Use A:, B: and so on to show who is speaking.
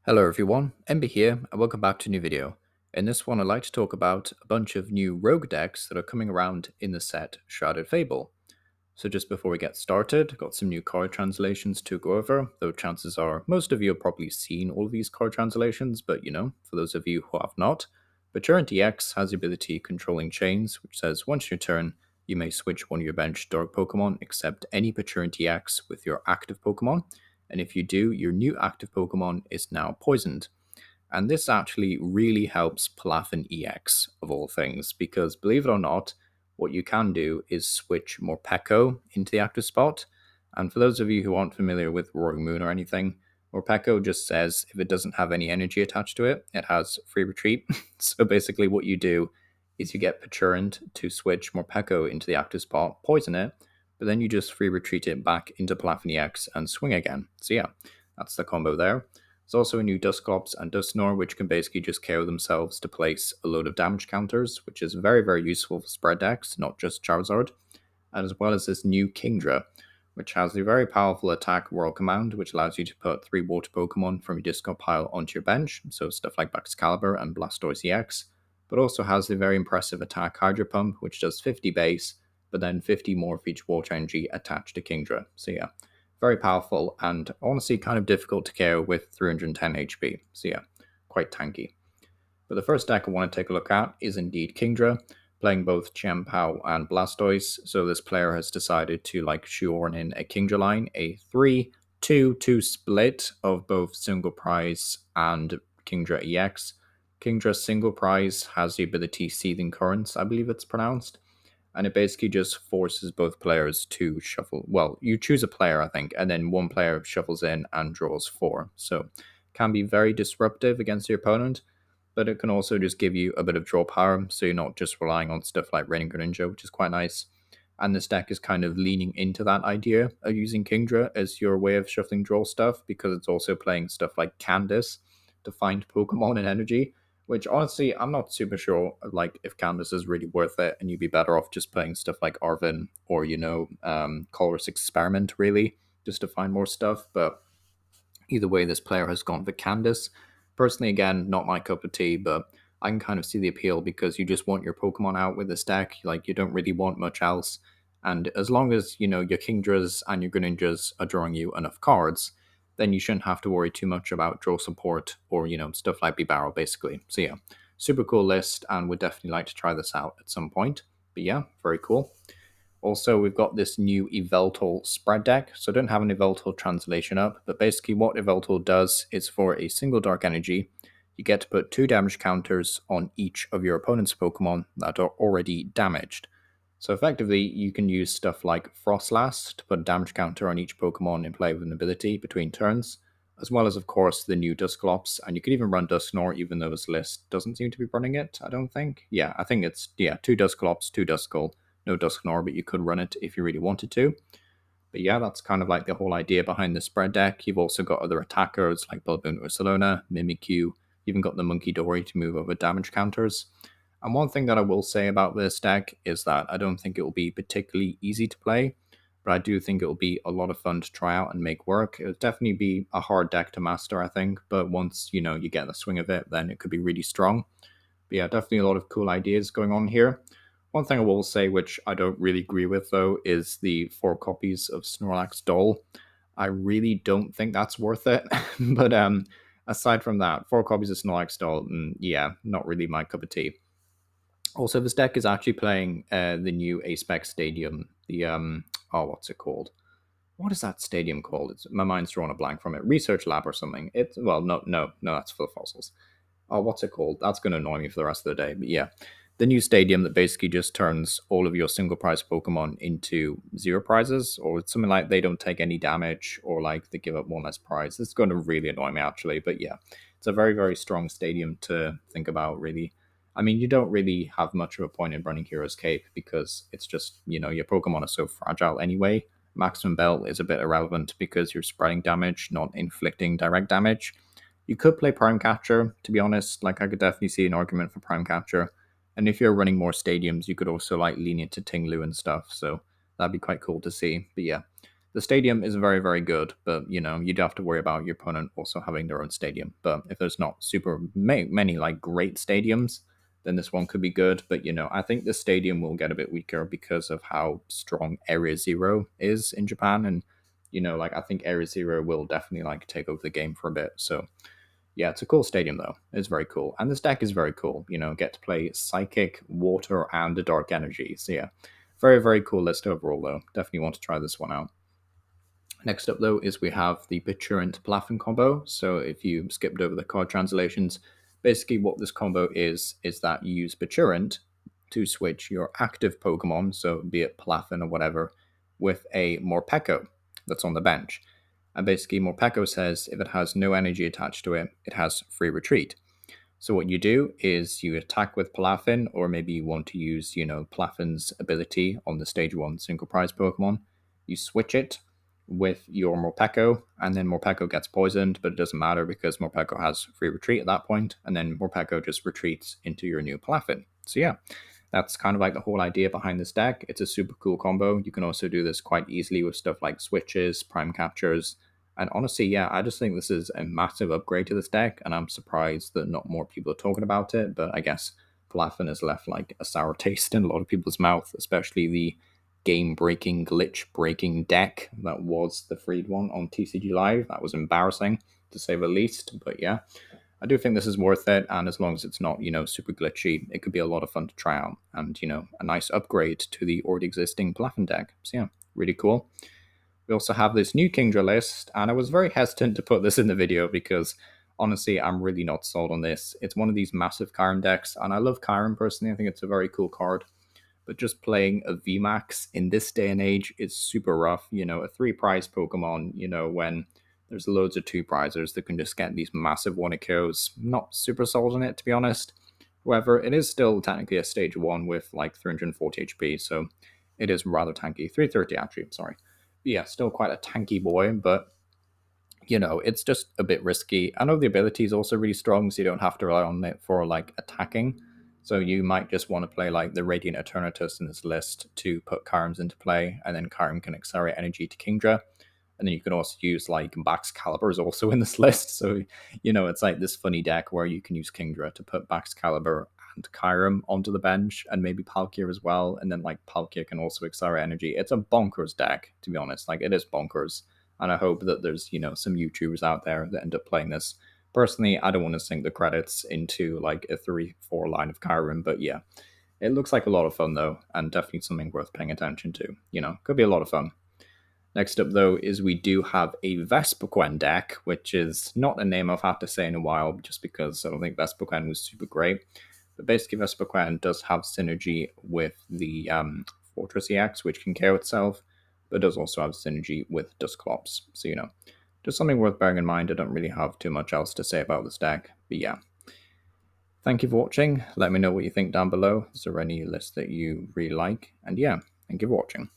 A: Hello everyone, Ember here, and welcome back to a new video. In this one I'd like to talk about a bunch of new rogue decks that are coming around in the set Shrouded Fable. So just before we get started, I've got some new card translations to go over, though chances are most of you have probably seen all of these card translations, but for those of you who have not, Pechurant EX has the ability Controlling Chains, which says once your turn, you may switch one of your bench Dark Pokemon except any Pechurant EX with your active Pokemon, and if you do, your new active Pokemon is now poisoned. And this actually really helps Palafin EX, of all things, because believe it or not, what you can do is switch Morpeko into the active spot. And for those of you who aren't familiar with Roaring Moon or anything, Morpeko just says if it doesn't have any energy attached to it, it has free retreat. So basically, what you do is you get Pechurant to switch Morpeko into the active spot, poison it, but then you just free retreat it back into Palafin EX and swing again. So yeah, that's the combo there. There's also a new Dusclops and Dusknoir, which can basically just KO themselves to place a load of damage counters, which is very, very useful for spread decks, not just Charizard. And as well as this new Kingdra, which has the very powerful attack World Command, which allows you to put 3 water Pokemon from your discard pile onto your bench, so stuff like Excalibur and Blastoise EX, but also has the very impressive attack Hydro Pump, which does 50 base, but then 50 more for each water energy attached to Kingdra. So yeah, very powerful and honestly kind of difficult to KO with 310 HP. So yeah, quite tanky. But the first deck I want to take a look at is indeed Kingdra, playing both Chien-Pao and Blastoise. So this player has decided to shoehorn in a Kingdra line, a 3-2-2 split of both Single Prize and Kingdra EX. Kingdra Single Prize has the ability Seething Currents, I believe it's pronounced, and it basically just forces both players to shuffle. Well, you choose a player, I think, and then one player shuffles in and draws 4. So can be very disruptive against your opponent, but it can also just give you a bit of draw power, so you're not just relying on stuff like Raining Greninja, which is quite nice. And this deck is kind of leaning into that idea of using Kingdra as your way of shuffling draw stuff, because it's also playing stuff like Candace to find Pokemon and energy, which honestly, I'm not super sure if Candace is really worth it, and you'd be better off just playing stuff like Arvin or, Colorus Experiment, really, just to find more stuff. But either way, this player has gone for Candace. Personally, again, not my cup of tea, but I can kind of see the appeal because you just want your Pokemon out with this deck. Like, you don't really want much else. And as long as, your Kingdras and your Greninjas are drawing you enough cards, then you shouldn't have to worry too much about draw support or, stuff like B-Barrel, basically. So yeah, super cool list, and would definitely like to try this out at some point. But yeah, very cool. Also, we've got this new Yveltal spread deck. So I don't have an Yveltal translation up, but basically what Yveltal does is for a single dark energy, you get to put 2 damage counters on each of your opponent's Pokemon that are already damaged. So effectively, you can use stuff like Frostlass to put a damage counter on each Pokemon in play with an ability between turns, as well as, of course, the new Dusclops, and you can even run Dusknoir, even though this list doesn't seem to be running it, I don't think. Yeah, I think it's, 2 Dusclops, 2 Duskull, no Dusknoir, but you could run it if you really wanted to. But yeah, that's kind of like the whole idea behind the spread deck. You've also got other attackers like Bulbin Ursalona, Mimikyu. You've even got the Monkey Dory to move over damage counters. And one thing that I will say about this deck is that I don't think it will be particularly easy to play, but I do think it will be a lot of fun to try out and make work. It'll definitely be a hard deck to master, I think, but once, you get the swing of it, then it could be really strong. But yeah, definitely a lot of cool ideas going on here. One thing I will say, which I don't really agree with, though, is the 4 copies of Snorlax Doll. I really don't think that's worth it. But aside from that, 4 copies of Snorlax Doll, yeah, not really my cup of tea. Also, this deck is actually playing the new Aspec Stadium. The what's it called? What is that stadium called? My mind's drawn a blank from it. Research Lab or something. No, that's for the fossils. Oh, what's it called? That's going to annoy me for the rest of the day. But yeah, the new stadium that basically just turns all of your single prize Pokemon into 0 prizes, or something like they don't take any damage, or like they give up 1 less prize. This is going to really annoy me, actually. But yeah, it's a very, very strong stadium to think about, really. I mean, you don't really have much of a point in running Hero's Cape because it's just, your Pokemon are so fragile anyway. Maximum Belt is a bit irrelevant because you're spreading damage, not inflicting direct damage. You could play Prime Catcher, to be honest. I could definitely see an argument for Prime Catcher. And if you're running more stadiums, you could also lean into Tinglu and stuff. So that'd be quite cool to see. But yeah, The stadium is very, very good, but you'd have to worry about your opponent also having their own stadium. But if there's not super many like great stadiums, then this one could be good. But I think the stadium will get a bit weaker because of how strong Area Zero is in Japan, and like I think Area Zero will definitely like take over the game for a bit. So yeah, it's a cool stadium though. It's very cool, and this deck is very cool. Get to play Psychic, Water, and the Dark Energy. So yeah, very, very cool list overall though. Definitely want to try this one out. Next up, though, is we have the Pechurant Palafin combo. So if you skipped over the card translations, basically what this combo is that you use Pechurant to switch your active Pokemon, so be it Palafin or whatever, with a Morpeko that's on the bench. And basically, Morpeko says if it has no energy attached to it, it has free retreat. So what you do is you attack with Palafin, or maybe you want to use, Palafin's ability on the stage 1 single prize Pokemon. You switch it with your Morpeko, and then Morpeko gets poisoned, but it doesn't matter because Morpeko has free retreat at that point, and then Morpeko just retreats into your new Palafin. So yeah, that's kind of like the whole idea behind this deck. It's a super cool combo. You can also do this quite easily with stuff like switches, prime captures, and honestly, yeah, I just think this is a massive upgrade to this deck, and I'm surprised that not more people are talking about it, but I guess Palafin has left like a sour taste in a lot of people's mouth, especially the game-breaking, glitch-breaking deck that was the freed one on TCG Live. That was embarrassing, to say the least, but yeah. I do think this is worth it, and as long as it's not, super glitchy, it could be a lot of fun to try out, and, a nice upgrade to the already existing Palafin deck. So yeah, really cool. We also have this new Kingdra list, and I was very hesitant to put this in the video because honestly, I'm really not sold on this. It's one of these massive Kyreum decks, and I love Kyreum personally. I think it's a very cool card. But just playing a VMAX in this day and age is super rough. A 3-prize Pokemon, when there's loads of 2-prizers that can just get these massive 1-KOs. Not super sold on it, to be honest. However, it is still technically a stage 1 with like 340 HP, so it is rather tanky. 330 actually, sorry. But yeah, still quite a tanky boy, but it's just a bit risky. I know the ability is also really strong, so you don't have to rely on it for like attacking. So you might just want to play like the Radiant Eternatus in this list to put Kyrems into play, and then Kyreum can accelerate energy to Kingdra. And then you can also use like Bax Caliber is also in this list. So, it's like this funny deck where you can use Kingdra to put Bax Caliber and Kyreum onto the bench, and maybe Palkia as well. And then like Palkia can also accelerate energy. It's a bonkers deck, to be honest. Like it is bonkers. And I hope that there's, some YouTubers out there that end up playing this. Personally, I don't want to sink the credits into like a 3-4 line of Kyreum, but yeah, it looks like a lot of fun though, and definitely something worth paying attention to. Could be a lot of fun. Next up, though, is we do have a Vespiquen deck, which is not a name I've had to say in a while, just because I don't think Vespiquen was super great. But basically, Vespiquen does have synergy with the Fortress EX, which can KO itself, but does also have synergy with Dusclops. So, just something worth bearing in mind. I don't really have too much else to say about this deck, but yeah. Thank you for watching. Let me know what you think down below. Is there any list that you really like? And yeah, thank you for watching.